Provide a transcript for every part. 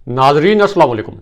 नाजरीन अस्सलाम वालेकुम।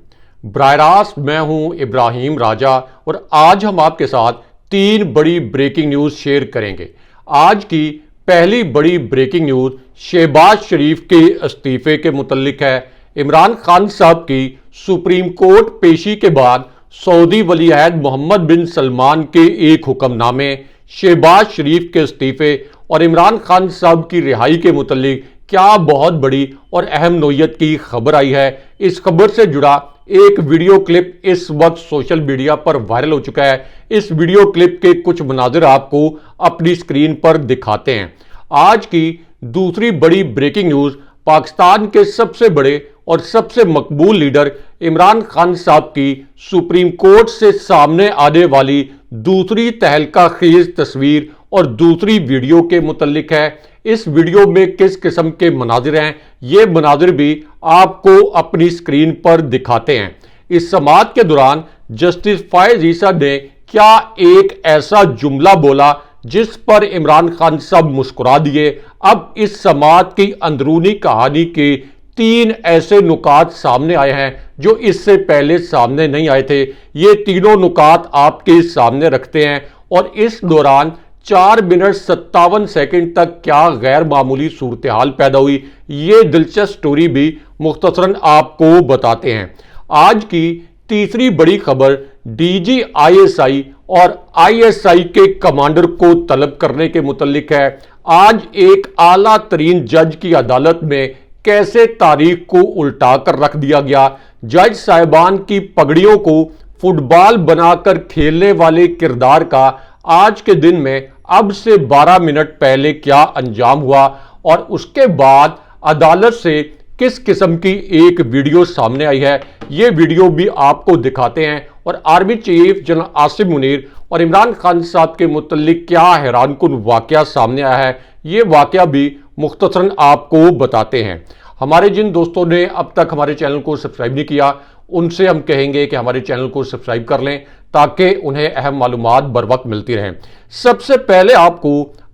बराह रास्त मैं हूं इब्राहिम राजा और आज हम आपके साथ 3 बड़ी ब्रेकिंग न्यूज़ शेयर करेंगे। आज की पहली बड़ी ब्रेकिंग न्यूज़ शहबाज शरीफ के इस्तीफे के मुतल्लिक है। इमरान खान साहब की सुप्रीम कोर्ट पेशी के बाद सऊदी वली अहद मोहम्मद बिन सलमान के एक हुक्मनामे, शहबाज शरीफ के इस्तीफे और इमरान खान साहब की रिहाई के मुतल्लिक क्या बहुत बड़ी और अहम नोयत की खबर आई है। इस खबर से जुड़ा एक वीडियो क्लिप इस वक्त सोशल मीडिया पर वायरल हो चुका है। इस वीडियो क्लिप के कुछ मनाजिर आपको अपनी स्क्रीन पर दिखाते हैं। आज की दूसरी बड़ी ब्रेकिंग न्यूज़ पाकिस्तान के सबसे बड़े और सबसे मकबूल लीडर इमरान खान साहब की सुप्रीम कोर्ट से सामने आने वाली दूसरी तहलका खेज तस्वीर और दूसरी वीडियो के मुतल्लिक है। इस वीडियो में किस किस्म के मनाजिर हैं, ये मनाजिर भी आपको अपनी स्क्रीन पर दिखाते हैं। इस समाअत के दौरान जस्टिस फायज ईसा ने क्या एक ऐसा जुमला बोला जिस पर इमरान खान साहब मुस्कुरा दिए। अब इस समाअत की अंदरूनी कहानी के 3 ऐसे नुकात सामने आए हैं जो इससे पहले सामने नहीं आए थे। ये तीनों नुकात आपके सामने रखते हैं और इस दौरान 4 मिनट 57 सेकंड तक क्या गैर मामूली सूरत हाल पैदा हुई, ये दिलचस्प स्टोरी भी मुख्तसरन आपको बताते हैं। आज की तीसरी बड़ी खबर डीजी आईएसआई और आईएसआई के कमांडर को तलब करने के मुतल्लिक है। आज एक आला तरीन जज की अदालत में कैसे तारीख को उल्टा कर रख दिया गया। जज साहिबान की पगड़ियों को फुटबॉल बनाकर खेलने वाले किरदार का आज के दिन में अब से 12 मिनट पहले क्या अंजाम हुआ और उसके बाद अदालत से किस किस्म की एक वीडियो सामने आई है, ये वीडियो भी आपको दिखाते हैं। और army chief general Asim Munir और इमरान खान साहब के मुतल्लिक क्या हैरानकुन वाकया सामने आया है, ये वाकया भी मुख्तसरन आपको बताते हैं। हमारे जिन दोस्तों ने अब तक हमारे चैनल को सब्सक्राइब नहीं किया, उनसे हम कहेंगे कि हमारे चैनल को सब्सक्राइब कर लें ताकि उन्हें अहम मालूमात बर वक्त मिलती रहें। सबसे पहले आपको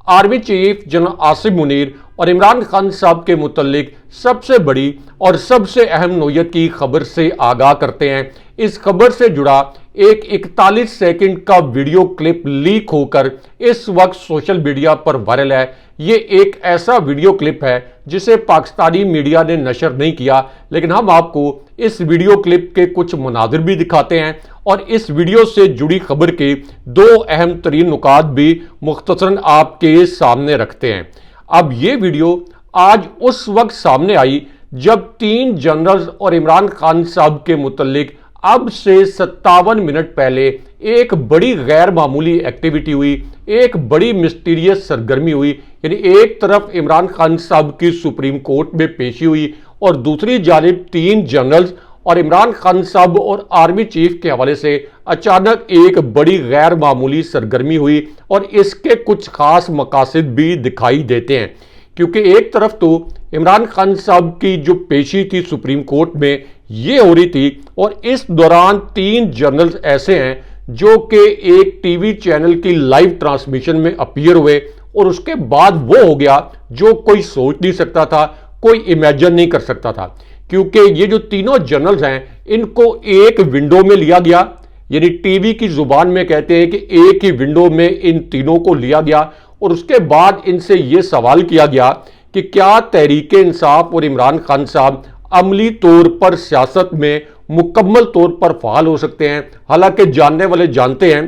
army chief general Asim Munir और इमरान खान साहब के मुतल्लिक सबसे बड़ी और सबसे अहम नोयत की खबर से आगाह करते हैं। इस खबर से जुड़ा एक 41 सेकंड का वीडियो क्लिप लीक होकर इस वक्त सोशल मीडिया पर वायरल है। ये एक ऐसा वीडियो क्लिप है जिसे पाकिस्तानी मीडिया ने नशर नहीं किया, लेकिन हम आपको इस वीडियो क्लिप के कुछ मनाजिर भी दिखाते हैं और इस वीडियो से जुड़ी खबर के 2 अहम तरीन नुकात भी मुख्तसरन आपके सामने रखते हैं। अब ये वीडियो आज उस वक्त सामने आई जब 3 जनरल्स और इमरान खान साहब के मुतल्लिक अब से 57 मिनट पहले एक बड़ी गैर मामूली एक्टिविटी हुई, एक बड़ी मिस्टीरियस सरगर्मी हुई। यानी एक तरफ इमरान खान साहब की सुप्रीम कोर्ट में पेशी हुई और दूसरी जानिब 3 जनरल्स और इमरान खान साहब और आर्मी चीफ के हवाले से अचानक एक बड़ी गैर मामूली सरगर्मी हुई और इसके कुछ खास मकासद भी दिखाई देते हैं। क्योंकि एक तरफ तो इमरान खान साहब की जो पेशी थी सुप्रीम कोर्ट में ये हो रही थी और इस दौरान 3 जनरल्स ऐसे हैं जो कि एक टीवी चैनल की लाइव ट्रांसमिशन में अपीयर हुए और उसके बाद वो हो गया जो कोई सोच नहीं सकता था, कोई इमेजिन नहीं कर सकता था। क्योंकि ये जो तीनों जनरल्स हैं इनको एक विंडो में लिया गया, यानी टीवी की जुबान में कहते हैं कि एक ही विंडो में इन तीनों को लिया गया और उसके बाद इनसे यह सवाल किया गया कि क्या तहरीक इंसाफ और इमरान खान साहब अमली तौर पर सियासत में मुकम्मल तौर पर फाल हो सकते हैं। हालांकि जानने वाले जानते हैं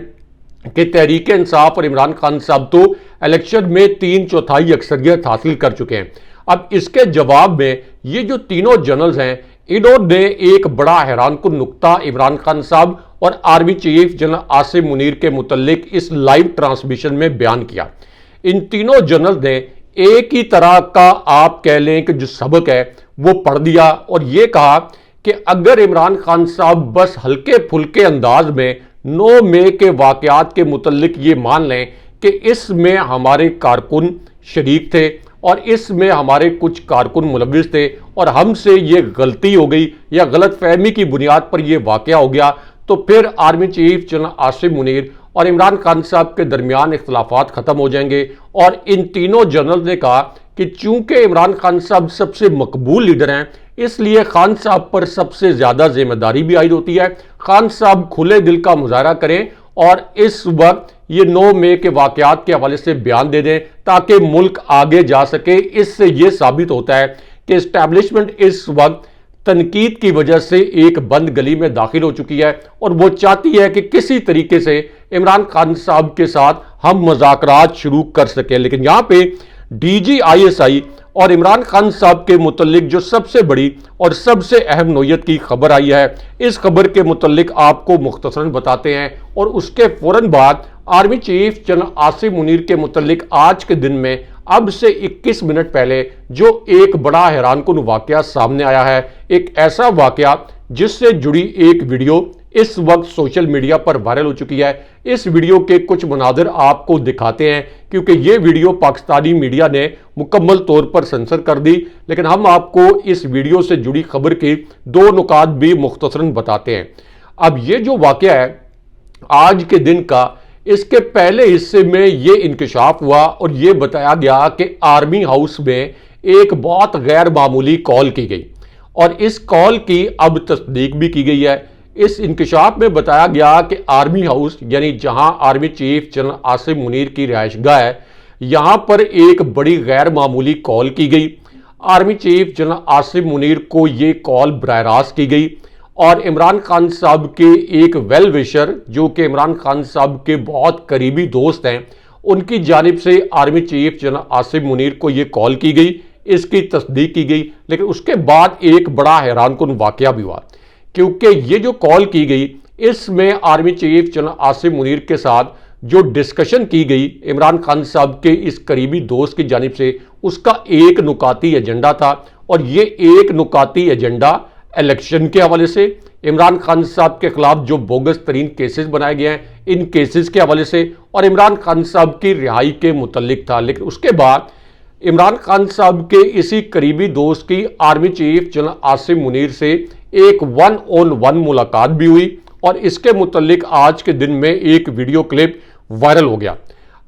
कि तहरीक इंसाफ और इमरान खान साहब तो इलेक्शन में 3/4 अक्सरियत हासिल कर चुके हैं। अब इसके जवाब में ये जो तीनों जनरल्स हैं इन्होंने एक बड़ा हैरानकुन नुक्ता इमरान खान साहब और army chief general Asim Munir के मुतल्लिक इस लाइव ट्रांसमिशन में बयान किया। इन तीनों जनरल्स ने एक ही तरह का आप कह लें कि जो सबक है वो पढ़ दिया और ये कहा कि अगर इमरान खान साहब बस हल्के फुल्के अंदाज में 9 मई के वाकयात के मुतल्लिक ये मान लें कि इसमें हमारे कारकुन शरीक थे और इसमें हमारे कुछ कारकुन मुलविस थे और हमसे ये गलती हो गई या गलत फहमी की बुनियाद पर यह वाकया हो गया, तो फिर army chief general Asim Munir और इमरान खान साहब के दरमियान इख्तलाफात खत्म हो जाएंगे। और इन तीनों जनरल ने कहा कि चूंकि इमरान खान साहब सबसे मकबूल लीडर हैं, इसलिए खान साहब पर सबसे ज्यादा जिम्मेदारी भी आयद होती है। खान साहब खुले दिल का मुजाहरा करें और इस वक्त ये 9 मई के वाकयात के हवाले से बयान दे दें ताकि मुल्क आगे जा सके। इससे यह साबित होता है कि एस्टैब्लिशमेंट इस वक्त तनकीद की वजह से एक बंद गली में दाखिल हो चुकी है और वो चाहती है कि किसी तरीके से इमरान खान साहब के साथ हम मुज़ाकरात शुरू कर सकें। लेकिन यहां पे DGISI और इमरान खान साहब के मुतल्लिक जो सबसे बड़ी और सबसे अहम नोयत की खबर आई है, इस खबर के मुतल्लिक आपको मुख्तसरन बताते हैं और उसके फौरन बाद army chief general Asim Munir के मुतल्लिक आज के दिन में अब से 21 मिनट पहले जो एक बड़ा हैरानकुन वाकया सामने आया है, एक ऐसा वाकया जिससे जुड़ी एक वीडियो इस वक्त सोशल मीडिया पर वायरल हो चुकी है। इस वीडियो के कुछ मनाजिर आपको दिखाते हैं क्योंकि ये वीडियो पाकिस्तानी मीडिया ने मुकम्मल तौर पर सेंसर कर दी, लेकिन हम आपको इस वीडियो से जुड़ी खबर के 2 नुकात भी मुख्तसरन बताते हैं। अब ये जो वाकया है आज के दिन का, इसके पहले हिस्से में ये इंकशाफ हुआ और ये बताया गया कि आर्मी हाउस में एक बहुत गैर मामूली कॉल की गई और इस कॉल की अब तस्दीक भी की गई है। इस इंकशाफ में बताया गया कि आर्मी हाउस यानी जहां army chief general Asim Munir की रिहाइशगाह है, यहां पर एक बड़ी गैर मामूली कॉल की गई। Army chief general Asim Munir को ये कॉल बराह रास्त की गई और इमरान खान साहब के एक वेल विशर जो कि इमरान खान साहब के बहुत करीबी दोस्त हैं, उनकी जानिब से army chief general Asim Munir को ये कॉल की गई, इसकी तस्दीक की गई। लेकिन उसके बाद एक बड़ा हैरानकुन वाकया भी हुआ क्योंकि ये जो कॉल की गई इसमें army chief general Asim Munir के साथ जो डिस्कशन की गई इमरान खान साहब के इस करीबी दोस्त की जानिब से, उसका एक नुकाती एजेंडा था और ये एक नुकाती एजेंडा इलेक्शन के हवाले से, इमरान खान साहब के खिलाफ जो बोगस तरीन केसेस बनाए गए हैं इन केसेस के हवाले से और इमरान खान साहब की रिहाई के मुतल्लिक था। लेकिन उसके बाद इमरान खान साहब के इसी करीबी दोस्त की army chief general Asim Munir से एक 1-on-1 मुलाकात भी हुई और इसके मुतल्लिक आज के दिन में एक वीडियो क्लिप वायरल हो गया।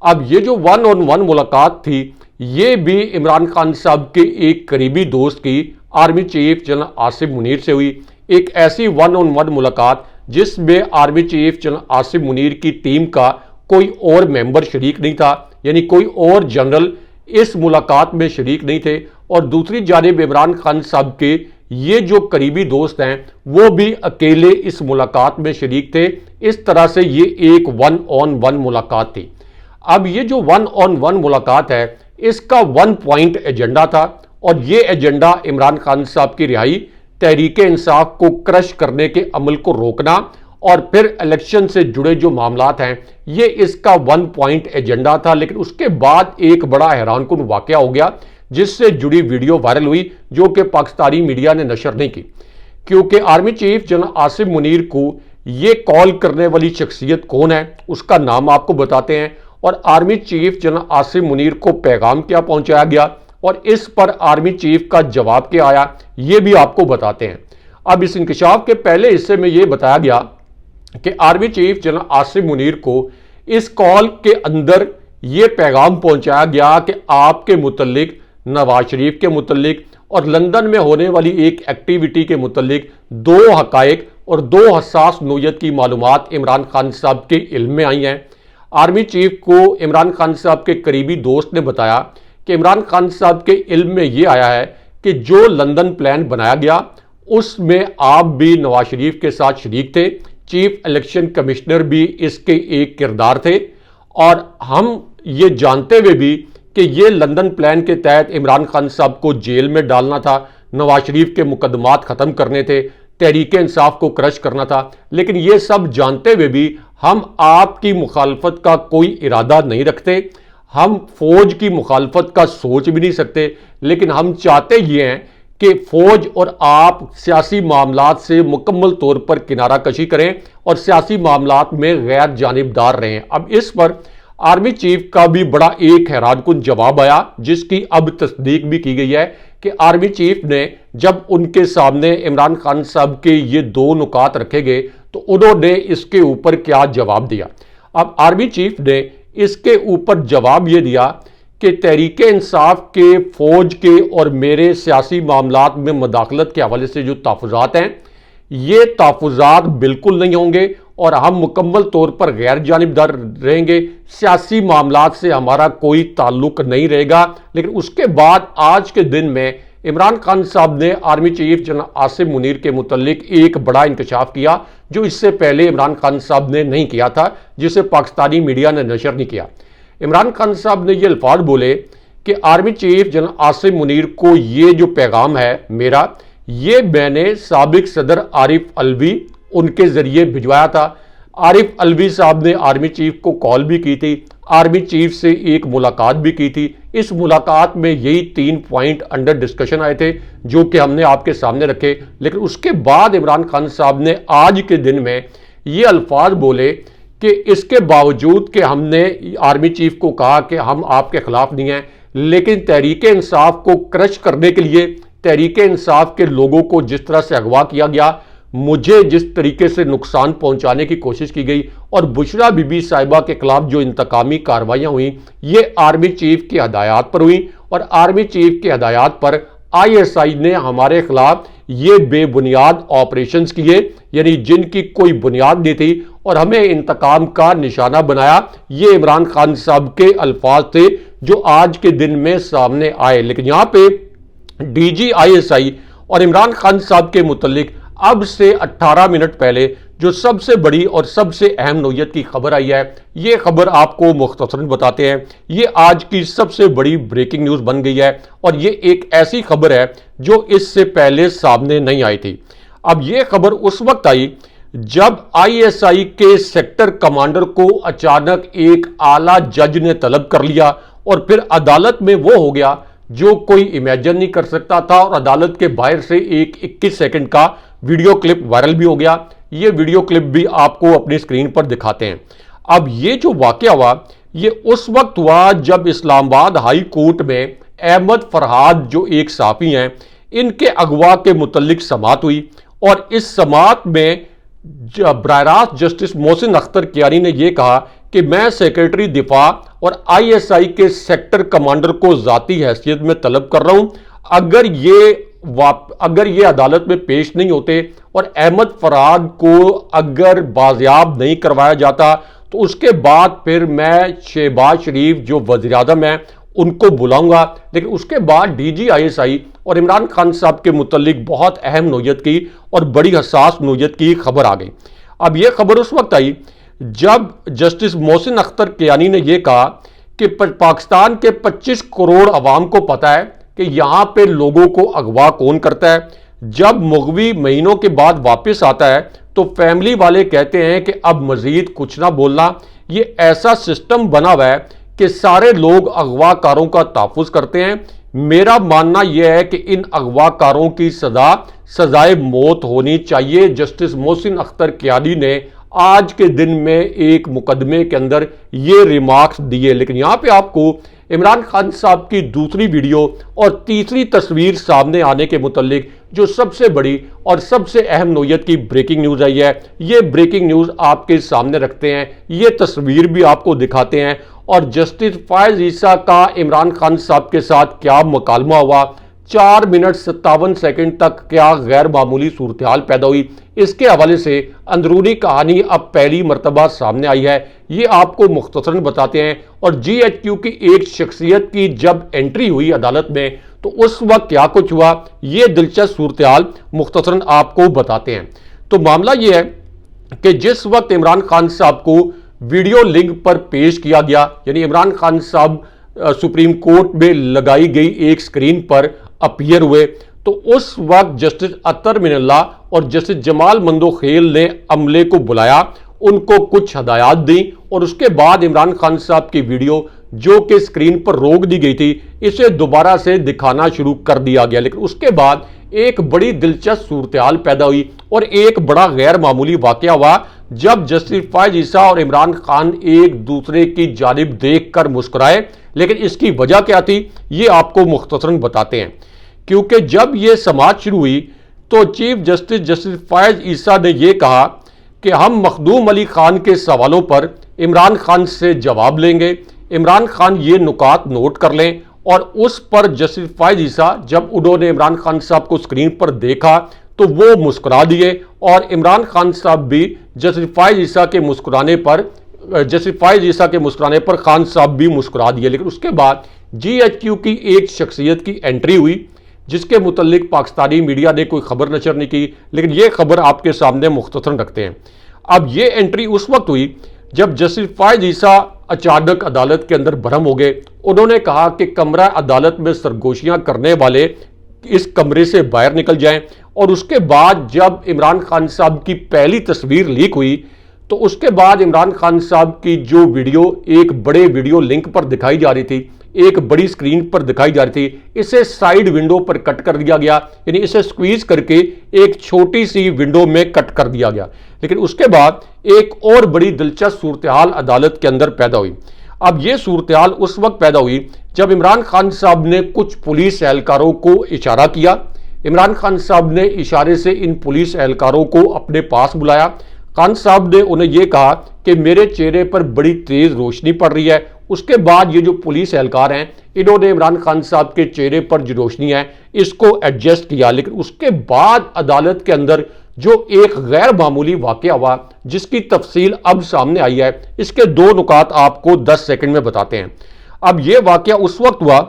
अब ये जो 1-on-1 मुलाकात थी ये भी इमरान खान साहब के एक करीबी दोस्त की army chief general Asim Munir से हुई। एक ऐसी 1-on-1 मुलाकात जिसमें army chief general Asim Munir की टीम का कोई और मेंबर शरीक नहीं था, यानी कोई और जनरल इस मुलाकात में शरीक नहीं थे और दूसरी जानिब इमरान खान साहब के ये जो करीबी दोस्त हैं वो भी अकेले इस मुलाकात में शरीक थे। इस तरह से ये एक 1-on-1 मुलाकात थी। अब ये जो 1-on-1 मुलाकात है इसका 1 पॉइंट एजेंडा था और ये एजेंडा इमरान खान साहब की रिहाई, तहरीक इंसाफ को क्रश करने के अमल को रोकना और फिर इलेक्शन से जुड़े जो मामलात हैं ये इसका 1 पॉइंट एजेंडा था। लेकिन उसके बाद एक बड़ा हैरानकुन वाकया हो गया जिससे जुड़ी वीडियो वायरल हुई जो कि पाकिस्तानी मीडिया ने नशर नहीं की क्योंकि army chief general Asim Munir को ये कॉल करने वाली शख्सियत कौन है उसका नाम आपको बताते हैं और army chief general Asim Munir को पैगाम क्या पहुंचाया गया और इस पर आर्मी चीफ का जवाब क्या आया ये भी आपको बताते हैं। अब इस इंकशाफ के पहले हिस्से में ये बताया गया कि army chief general Asim Munir को इस कॉल के अंदर ये पैगाम पहुंचाया गया कि आपके मुतल्लिक, नवाज शरीफ के मुतल्लिक और लंदन में होने वाली एक एक्टिविटी के मुतल्लिक 2 हकायक और 2 हसास नोयत की मालूमात इमरान खान साहब के इल्म में आई हैं। आर्मी चीफ को इमरान खान साहब के करीबी दोस्त ने बताया कि इमरान खान साहब के इल्म में ये आया है कि जो लंदन प्लान बनाया गया उसमें आप भी नवाज शरीफ के साथ शरीक थे, चीफ इलेक्शन कमिश्नर भी इसके एक किरदार थे और हम ये जानते हुए भी कि ये लंदन प्लान के तहत इमरान खान साहब को जेल में डालना था, नवाज शरीफ के मुकदमात ख़त्म करने थे, तहरीक इंसाफ को क्रश करना था। लेकिन ये सब जानते हुए भी हम आपकी मुखालफत का कोई इरादा नहीं रखते, हम फौज की मुखालफत का सोच भी नहीं सकते, लेकिन हम चाहते ये हैं कि फौज और आप सियासी मामलात से मुकम्मल तौर पर किनारा कशी करें और सियासी मामलात में गैर जानिबदार रहें। अब इस पर आर्मी चीफ का भी बड़ा एक हैरानकुन जवाब आया जिसकी अब तस्दीक भी की गई है कि आर्मी चीफ ने जब उनके सामने इमरान खान साहब के ये 2 नुकात रखे गए तो उन्होंने इसके ऊपर क्या जवाब दिया। अब आर्मी चीफ ने इसके ऊपर जवाब ये दिया कि तहरीक इंसाफ के, फौज के और मेरे सियासी मामलात में मदाखलत के हवाले से जो तहफ़्फ़ुज़ात हैं, ये तहफ़्फ़ुज़ात बिल्कुल नहीं होंगे और हम मुकम्मल तौर पर गैर जानिबदार रहेंगे। सियासी मामलात से हमारा कोई ताल्लुक नहीं रहेगा। लेकिन उसके बाद आज के दिन में इमरान खान साहब ने army chief general Asim Munir के मुतल्लिक एक बड़ा इंकशाफ किया जो इससे पहले इमरान खान साहब ने नहीं किया था, जिसे पाकिस्तानी मीडिया ने नशर नहीं किया। इमरान खान साहब ने ये अल्फाज बोले कि army chief general Asim Munir को ये जो पैगाम है मेरा, ये मैंने साबिक सदर आरिफ अलवी उनके ज़रिए भिजवाया था। आरिफ अलवी साहब ने आर्मी चीफ को कॉल भी की थी, आर्मी चीफ से एक मुलाकात भी की थी। इस मुलाकात में यही 3 पॉइंट अंडर डिस्कशन आए थे जो कि हमने आपके सामने रखे। लेकिन उसके बाद इमरान खान साहब ने आज के दिन में ये अल्फाज बोले कि इसके बावजूद कि हमने आर्मी चीफ को कहा कि हम आपके खिलाफ नहीं हैं, लेकिन तहरीक इंसाफ को क्रश करने के लिए, तहरीक इंसाफ के लोगों को जिस तरह से अगवा किया गया, मुझे जिस तरीके से नुकसान पहुंचाने की कोशिश की गई और बुशरा बीबी साहिबा के खिलाफ जो इंतकामी कार्रवाइयां हुई, ये आर्मी चीफ की हदायत पर हुई और आर्मी चीफ की हदायत पर ISI ने हमारे खिलाफ ये बेबुनियाद ऑपरेशंस किए, यानी जिनकी कोई बुनियाद नहीं थी, और हमें इंतकाम का निशाना बनाया। ये इमरान खान साहब के अल्फाज थे जो आज के दिन में सामने आए। लेकिन यहाँ पे DG ISI और इमरान खान साहब के मुतल्लिक अब से 18 मिनट पहले जो सबसे बड़ी और सबसे अहम नौयत की खबर आई है, ये खबर आपको मुख्तसरन बताते हैं। ये आज की सबसे बड़ी ब्रेकिंग न्यूज़ बन गई है और ये एक ऐसी खबर है जो इससे पहले सामने नहीं आई थी। अब ये खबर उस वक्त आई जब ISI के सेक्टर कमांडर को अचानक एक आला जज ने तलब कर लिया और फिर अदालत में वो हो गया जो कोई इमेजिन नहीं कर सकता था, और अदालत के बाहर से एक 21 सेकंड का वीडियो क्लिप वायरल भी हो गया। ये वीडियो क्लिप भी आपको अपनी स्क्रीन पर दिखाते हैं। अब ये जो वाकया हुआ, ये उस वक्त हुआ जब इस्लामाबाद हाई कोर्ट में अहमद फरहाद जो एक साफी हैं, इनके अगवा के मुतल्लिक समाअत हुई और इस समाअत में बराह रास्त जस्टिस मोहसिन अख्तर कियानी ने यह कहा कि मैं सेक्रेटरी दिफा और ISI के सेक्टर कमांडर को जाती हैसियत में तलब कर रहा हूं। अगर ये अदालत में पेश नहीं होते और अहमद फरहाद को अगर बाजियाब नहीं करवाया जाता तो उसके बाद फिर मैं शहबाज शरीफ जो वज़ीर-ए-आज़म है उनको बुलाऊंगा। लेकिन उसके बाद DG ISI और इमरान खान साहब के मुतल्लिक बहुत अहम नौयत की और बड़ी हसास नौयत की खबर आ गई। अब यह खबर उस वक्त आई जब जस्टिस मोहसिन अख्तर कियानी ने यह कहा कि पाकिस्तान के 25 करोड़ अवाम को पता है कि यहाँ पे लोगों को अगवा कौन करता है। जब मुग़वी महीनों के बाद वापस आता है तो फैमिली वाले कहते हैं कि अब मजीद कुछ ना बोलना। ये ऐसा सिस्टम बना हुआ है कि सारे लोग अगवाकारों का तहफ़्फ़ुज़ करते हैं। मेरा मानना यह है कि इन अगवाकारों की सजाए मौत होनी चाहिए। जस्टिस मोहसिन अख्तर कियानी ने आज के दिन में एक मुकदमे के अंदर ये रिमार्क्स दिए। लेकिन यहाँ पे आपको इमरान खान साहब की दूसरी वीडियो और तीसरी तस्वीर सामने आने के मुतल्लिक जो सबसे बड़ी और सबसे अहम नौयत की ब्रेकिंग न्यूज़ आई है, ये ब्रेकिंग न्यूज़ आपके सामने रखते हैं, ये तस्वीर भी आपको दिखाते हैं और जस्टिस फायज़ ईसा का इमरान खान साहब के साथ क्या मुकालमा हुआ, 4 मिनट 57 सेकंड तक क्या गैर मामूली सूरत हाल पैदा हुई, इसके हवाले से अंदरूनी कहानी अब पहली मरतबा सामने आई है। ये आपको मुख्तसरन बताते हैं और GHQ की एक शख्सियत की जब एंट्री हुई अदालत में तो उस वक्त क्या कुछ हुआ, ये दिलचस्प सूरत हाल मुख्तसरन आपको बताते हैं। तो मामला ये है कि जिस वक्त इमरान खान साहब को वीडियो लिंक पर पेश किया गया, यानी इमरान खान साहब सुप्रीम कोर्ट में लगाई गई एक स्क्रीन पर अपीयर हुए, तो उस वक्त जस्टिस अतर मिनल्ला और जस्टिस जमाल मंदोखेल ने अमले को बुलाया, उनको कुछ हदायत दी और उसके बाद इमरान खान साहब की वीडियो जो कि स्क्रीन पर रोक दी गई थी, इसे दोबारा से दिखाना शुरू कर दिया गया। लेकिन उसके बाद एक बड़ी दिलचस्प सूरत हाल पैदा हुई और एक बड़ा गैर मामूली वाकया हुआ जब जस्टिस फायज़ ईसा और इमरान खान एक दूसरे की जानिब देख कर मुस्कुराए। लेकिन इसकी वजह क्या थी, ये आपको मुख्तसरन बताते हैं। क्योंकि जब ये समाअत शुरू हुई तो चीफ जस्टिस फायज़ ईसा ने यह कहा कि हम मखदूम अली खान के सवालों पर इमरान खान से जवाब लेंगे। इमरान खान ये नुकात नोट कर लें और उस पर जस्टिस फायज ईसा जब उन्होंने इमरान खान साहब को स्क्रीन पर देखा तो वो मुस्कुरा दिए और इमरान खान साहब भी जस्टिस फायज ईसा के मुस्कुराने पर खान साहब भी मुस्कुरा दिए। लेकिन उसके बाद GHQ की एक शख्सियत की एंट्री हुई जिसके मुतल्लिक पाकिस्तानी मीडिया ने कोई खबर नशर नहीं की, लेकिन ये खबर आपके सामने मुख्तसरन रखते हैं। अब ये एंट्री उस वक्त हुई जब जस्टिस फायज ईसा अचानक अदालत के अंदर भरम हो गए। उन्होंने कहा कि कमरा अदालत में सरगोशियां करने वाले इस कमरे से बाहर निकल जाएं। और उसके बाद जब इमरान खान साहब की पहली तस्वीर लीक हुई तो उसके बाद इमरान खान साहब की जो वीडियो एक बड़े वीडियो लिंक पर दिखाई जा रही थी, एक बड़ी स्क्रीन पर दिखाई जा रही थी, इसे साइड विंडो पर कट कर दिया गया, यानी इसे स्क्वीज करके एक छोटी सी विंडो में कट कर दिया गया। लेकिन उसके बाद एक और बड़ी दिलचस्प सूरत-ए-हाल अदालत के अंदर पैदा हुई। अब यह सूरत-ए-हाल उस वक्त पैदा हुई जब इमरान खान साहब ने कुछ पुलिस एहलकारों को इशारा किया। इमरान खान साहब ने इशारे से इन पुलिस एहलकारों को अपने पास बुलाया। खान साहब ने उन्हें यह कहा कि मेरे चेहरे पर बड़ी तेज रोशनी पड़ रही है। उसके बाद ये जो पुलिस एहलकार हैं इन्होंने इमरान खान साहब के चेहरे पर जो रोशनी है इसको एडजस्ट किया। लेकिन उसके बाद अदालत के अंदर जो एक गैर मामूली वाकया हुआ जिसकी तफसील अब सामने आई है, इसके दो नुकात आपको 10 सेकंड में बताते हैं। अब यह वाकया उस वक्त हुआ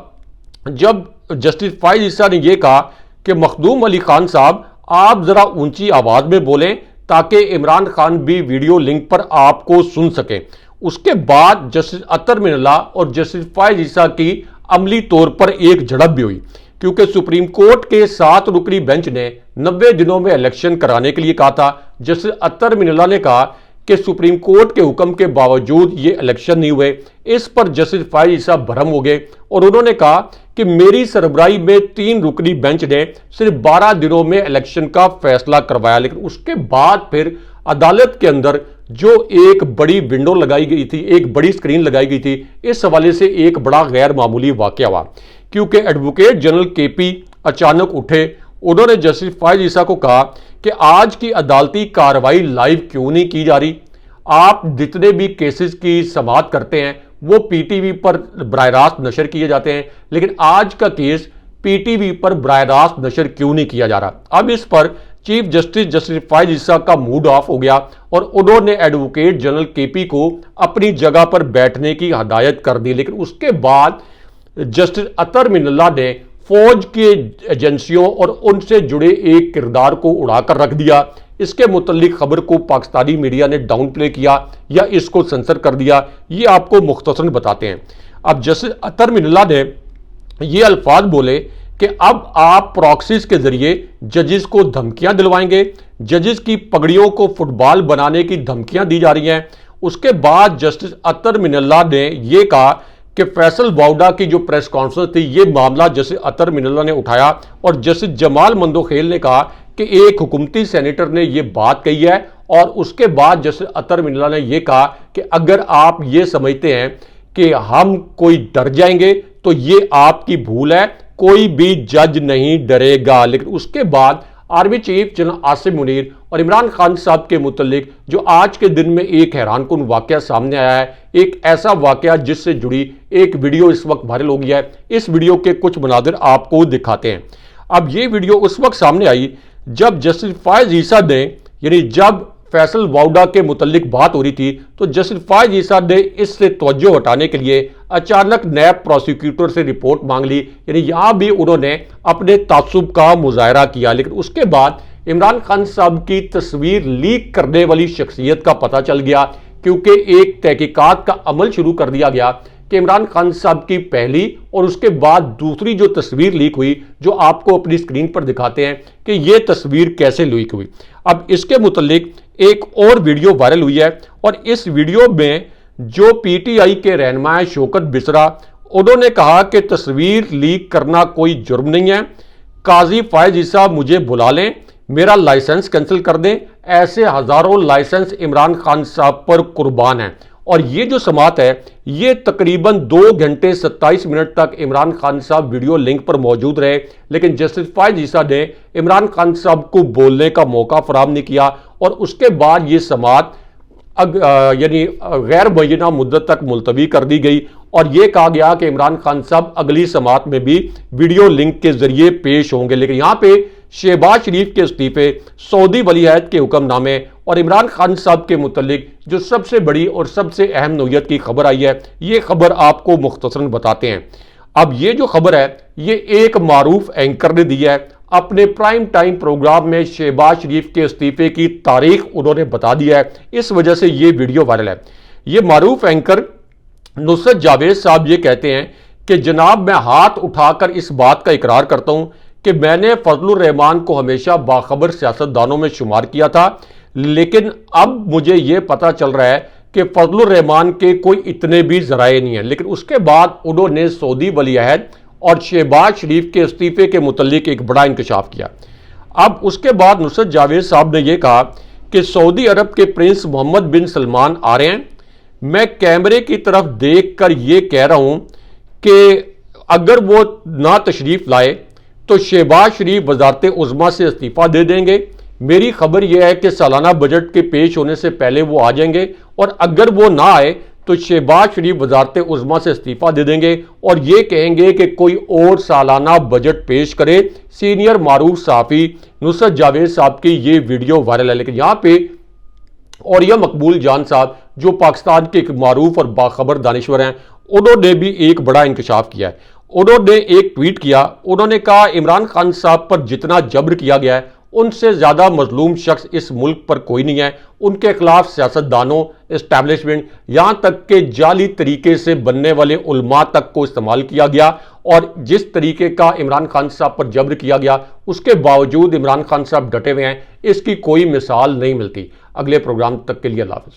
जब जस्टिस फायज ईसा ने यह कहा कि मखदूम अली खान साहब आप जरा ऊंची आवाज में बोलें ताकि इमरान खान भी वीडियो लिंक पर आपको सुन सके। उसके बाद जस्टिस अतर मिनल्ला और जस्टिस फायज ईसा की अमली तौर पर एक झड़प भी हुई, क्योंकि सुप्रीम कोर्ट के 7 रुकनी बेंच ने 90 दिनों में इलेक्शन कराने के लिए कहा था। जस्टिस अतर मिनल्ला ने कहा कि सुप्रीम कोर्ट के हुक्म के बावजूद ये इलेक्शन नहीं हुए। इस पर जस्टिस फायज ईसा भरम हो गए और उन्होंने कहा कि मेरी सरबराही में 3 रुकनी बेंच ने सिर्फ 12 दिनों में इलेक्शन का फैसला करवाया। लेकिन उसके बाद फिर अदालत के अंदर जो एक बड़ी विंडो लगाई गई थी, एक बड़ी स्क्रीन लगाई गई थी, इस हवाले से एक बड़ा गैर मामूली वाकया हुआ, क्योंकि एडवोकेट जनरल KP अचानक उठे। उन्होंने जस्टिस फायज ईसा को कहा कि आज की अदालती कार्रवाई लाइव क्यों नहीं की जा रही। आप जितने भी केसेस की समाअत करते हैं वो PTV पर बराह रास्त नशर किए जाते हैं, लेकिन आज का केस PTV पर बराह रास्त नशर क्यों नहीं किया जा रहा। अब इस पर चीफ जस्टिस फायज ईसा का मूड ऑफ हो गया और उन्होंने एडवोकेट जनरल KP को अपनी जगह पर बैठने की हदायत कर दी। लेकिन उसके बाद जस्टिस अतर मिनल्ला ने फौज के एजेंसियों और उनसे जुड़े एक किरदार को उड़ाकर रख दिया। इसके मुतल्लिक खबर को पाकिस्तानी मीडिया ने डाउन प्ले किया या इसको सेंसर कर दिया, ये आपको मुख्तसरन बताते हैं। अब जस्टिस अतर मिनल्ला ने ये अल्फाज बोले कि अब आप प्रॉक्सीज के जरिए जजेस को धमकियां दिलवाएंगे, जजेस की पगड़ियों को फुटबॉल बनाने की धमकियां दी जा रही हैं। उसके बाद जस्टिस अतर मिनल्ला ने यह कहा कि फैसल वाउडा की जो प्रेस कॉन्फ्रेंस थी ये मामला जस्टिस अतर मिनल्ला ने उठाया और जस्टिस जमाल मंदोखेल ने कहा कि एक हुकूमती सेनेटर ने यह बात कही है। और उसके बाद जस्टिस अतर मिनल्ला ने यह कहा कि अगर आप ये समझते हैं कि हम कोई डर जाएंगे तो ये आपकी भूल है, कोई भी जज नहीं डरेगा। लेकिन उसके बाद army chief general Asim Munir और इमरान खान साहब के मुतल्लिक जो आज के दिन में एक हैरानकुन वाकया सामने आया है, एक ऐसा वाकया जिससे जुड़ी एक वीडियो इस वक्त वायरल हो गया है। इस वीडियो के कुछ मनाजिर आपको दिखाते हैं। अब ये वीडियो उस वक्त सामने आई जब जस्टिस फायज ईसा ने, यानी जब फैसल वाउडा के मुतल्लिक बात हो रही थी, तो जस्टिस फायज ईसा ने इससे तवज्जो हटाने के लिए अचानक नैब प्रोसिक्यूटर से रिपोर्ट मांग ली, यानी यहां भी उन्होंने अपने तासुब का मुजाहरा किया। लेकिन उसके बाद इमरान खान साहब की तस्वीर लीक करने वाली शख्सियत का पता चल गया, क्योंकि एक तहकीकात का अमल शुरू कर दिया गया कि इमरान खान साहब की पहली और उसके बाद दूसरी जो तस्वीर लीक हुई, जो आपको अपनी स्क्रीन पर दिखाते हैं कि यह तस्वीर कैसे लीक हुई। अब इसके मुतल्लिक एक और वीडियो वायरल हुई है और इस वीडियो में जो PTI के रहनुमा शौकत बिसरा, उन्होंने कहा कि तस्वीर लीक करना कोई जुर्म नहीं है, काजी फायज ईसा मुझे बुला लें, मेरा लाइसेंस कैंसिल कर दें। ऐसे हजारों लाइसेंस इमरान खान साहब पर कुर्बान हैं। और ये जो समात है ये तकरीबन 2 घंटे 27 मिनट तक इमरान खान साहब वीडियो लिंक पर मौजूद रहे, लेकिन जस्टिस फायज ईसा ने इमरान खान साहब को बोलने का मौका फराहम नहीं किया। और उसके बाद ये समात यानी गैर मुय्यना मुद्दत तक मुलतवी कर दी गई और यह कहा गया कि इमरान खान साहब अगली समात में भी वीडियो लिंक के जरिए पेश होंगे। लेकिन यहां पे शहबाज शरीफ के इस्तीफे, सऊदी वली अहद के हुक्मनामे और इमरान खान साहब के मुतल्लिक जो सबसे बड़ी और सबसे अहम नौयत की खबर आई है, ये खबर आपको मुख्तसरन बताते हैं। अब ये जो खबर है ये एक मारूफ एंकर ने दी है अपने प्राइम टाइम प्रोग्राम में। शहबाज शरीफ के इस्तीफे की तारीख उन्होंने बता दिया है, इस वजह से ये वीडियो वायरल है। ये मारूफ एंकर नुसरत जावेद साहब ये कहते हैं कि जनाब मैं हाथ उठाकर इस बात का इकरार करता हूं कि मैंने फजलुर रहमान को हमेशा बाखबर सियासतदानों में शुमार किया था, लेकिन अब मुझे यह पता चल रहा है कि फजलुर रहमान के कोई इतने भी जराए नहीं है। लेकिन उसके बाद उन्होंने सऊदी वली अहद और शहबाज शरीफ के इस्तीफे के मुतल्लिक एक बड़ा इंकशाफ किया। अब उसके बाद नुसरत जावेद साहब ने यह कहा कि सऊदी अरब के प्रिंस मोहम्मद बिन सलमान आ रहे हैं। मैं कैमरे की तरफ देखकर यह कह रहा हूं कि अगर वो ना तशरीफ लाए तो शहबाज शरीफ वजारत उज़्मा से इस्तीफा दे देंगे। मेरी खबर यह है कि सालाना बजट के पेश होने से पहले वो आ जाएंगे और अगर वो ना आए तो शहबाज शरीफ वजारत उज़्मा से इस्तीफा दे देंगे और ये कहेंगे कि कोई और सालाना बजट पेश करे। सीनियर मारूफ सहाफ़ी नुसरत जावेद साहब की ये वीडियो वायरल है। लेकिन यहाँ पे और यह मकबूल जान साहब जो पाकिस्तान के एक मारूफ और बाखबर दानिश्वर हैं, उन्होंने भी एक बड़ा इंकशाफ किया है। उन्होंने एक ट्वीट किया, उन्होंने कहा इमरान खान साहब पर जितना जब्र किया गया है उनसे ज़्यादा मजलूम शख्स इस मुल्क पर कोई नहीं है। उनके खिलाफ सियासतदानों, इस्टेब्लिशमेंट, यहाँ तक के जाली तरीके से बनने वाले उलमा तक को इस्तेमाल किया गया और जिस तरीके का इमरान खान साहब पर जब्र किया गया उसके बावजूद इमरान खान साहब डटे हुए हैं, इसकी कोई मिसाल नहीं मिलती। अगले प्रोग्राम तक के लिए अल्लाह हाफ़िज़।